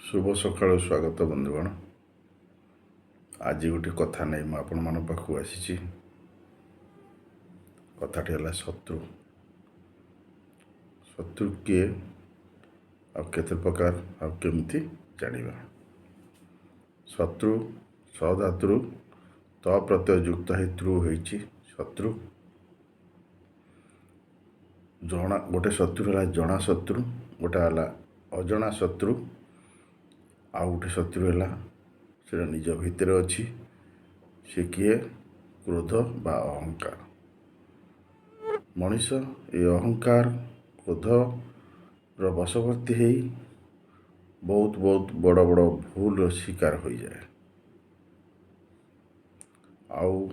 शुभ सकाळ स्वागत बंधुगण। आज गोटे कथा नहीं मुझे आपण मान पाखु आसी। कथाटी है शत्रु। शत्रु किए आते प्रकार आमती जाना। शत्रु सधातु त प्रत्यय युक्त ही त्रु होती शत्रु। जना गोटे शत्रु है जना शत्रु, गोटे है अजना शत्रु, आउ गोटे शत्रु है से निज भितर अच्छी सी किए क्रोध बा अहंकार। मनीष ये अहंकार क्रोध रसवर्ती हो बहुत बहुत बड़ बड़ भूल शिकार हो जाए। आउ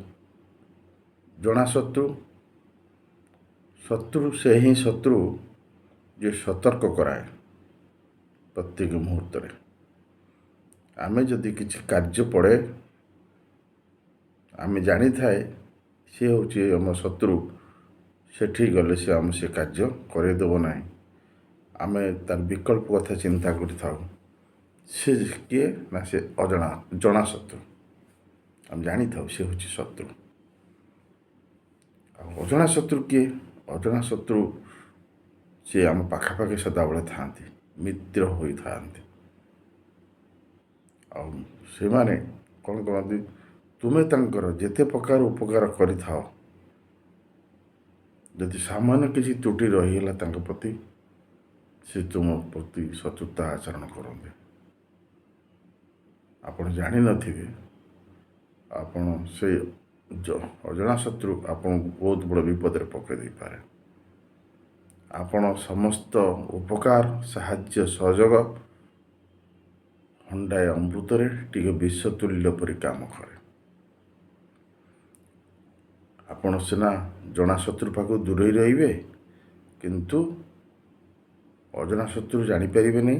जना शत्रु शत्रु से ही शत्रु जो सतर्क कराए प्रत्येक मुहूर्त में। आमे जदि किसी कार्य पड़े आमे जानी थाए सी हूँ आम शत्रु, सेठी गले से आम से कार्य करदेव ना। आमे तार विकल्प कथा चिंता कर से किए ना से अजना जना शत्रु। आम जानी था सी हूँ शत्रु। अजना शत्रु किए अजना शत्रु सी आम पाखापाखि सदाबले था मित्र होई था। से माने कौन कहते तुम्हें तंकर जेते प्रकार उपकार करि थाओ यदि सामान्य किसी त्रुटि रहीगला प्रति से तुम प्रति शत्रुता आचरण करते। आपण जानी नथिबे आपण से अजना शत्रु आपन बहुत बड़ विपद रे पकड़ दे पारे। आपण समस्त उपकार साहाय्य सहयोग हंडाए अमृत टे विषतुल्य परि काम करे। आपण सीना जना शत्रु पाक दूर रे किंतु अजना शत्रु जानीपर नहीं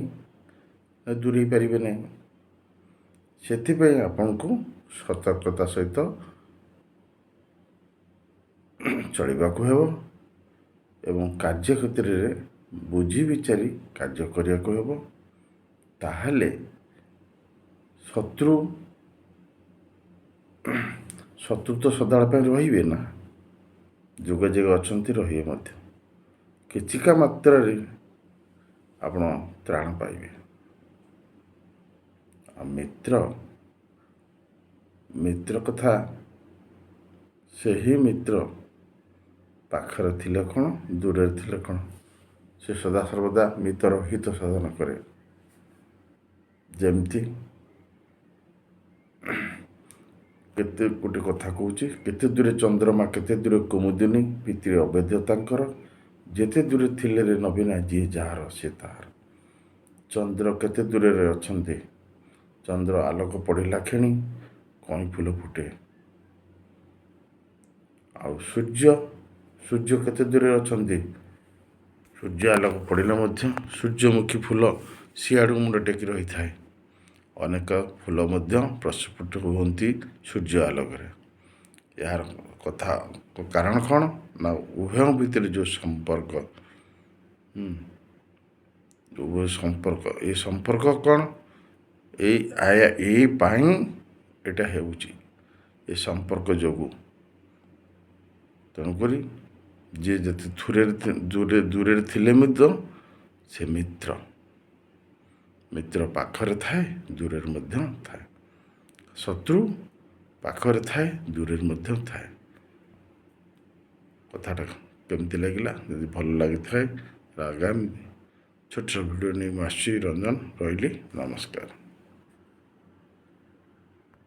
दूर ही पारे नहीं। से आपन को सतर्कता सहित चलवा एवं कार्य क्षेत्र में बुझी विचारी कार्य करने को हेब। ताहले शत्रु शत्रु तो सदाबले रे ना जुग जुग अच्छा रे किचिका मात्रा आपण त्राण पाइबे। मित्र मित्र कथा से ही मित्र पाखर थिले कौन दूर थिले कौन से सदा सर्वदा मित्र हित साधन करे। जमती केते गोटे कथा कहूँ केते दूरे चंद्रमा केते दूरे कुमुदिनी पितृ अवैधतांकर जेते दूरे थिले रे नवीना जी जार से तार। चंद्र केते दूरे रे अछंते चंद्र आलोक पड़िला खेणी कई फूल फुटे। आउ सूर्य सूर्य केते दूरे अछंते सूर्य आलोक पड़िले मध्य सूर्यमुखी फूल सियाड़ू मुंड टेकी रही थाए। अनेक फूल प्रस्फुट होती सूर्य आलोक। यार कथा कारण कौन ना उभय भितर जो संपर्क उभय संपर्क ये संपर्क कौन ये ये संपर्क जोगु तेणुक जी जति दूरे दूरे थिले से मित्र मित्र पाखरे थाए दूर थाए। शत्रु पाखरे थाए दूर थाए। कथाटा केमती लगिला यदि भल लगी थाए आगामी छोट छोट वीडियो नहीं आसी रंजन रही नमस्कार।